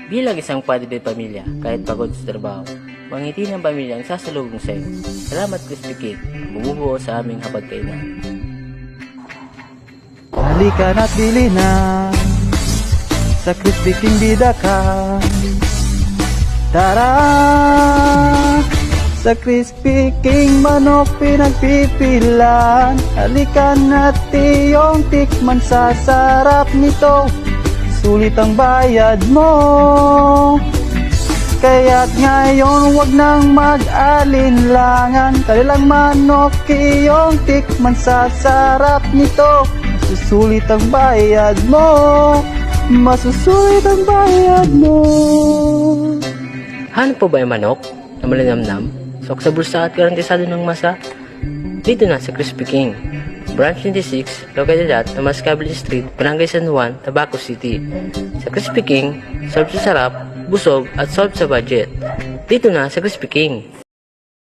Bilang isang padre de pamilya, kahit pagod sa trabaho, mangiti ng pamilya ang sasalubong sa iyo. Salamat Crispy Cake, bumubuo sa aming hapagkainan. Halika na't bili na sa Crispy King bida ka. Tara! Sa Crispy King manok pinagpipilan. Halika na't iyong tikman sa sarap nito. Sulit ang bayad mo. Kaya't ngayon wag nang mag-alinlangan. Kanilang manok iyong tikman sa sarap nito. Susulit ang bayad mo. Masusulit ang bayad mo. Hanap po ba yung manok na malinamnam? Sok sa bulsa at garantisado ng masa? Dito na sa Crispy King. Branch 26, located at Tomascabili Street, Barangay San Juan, Tabaco City. Sa Crispy King, solve sa sarap, busog at solve sa budget. Dito na sa Crispy King.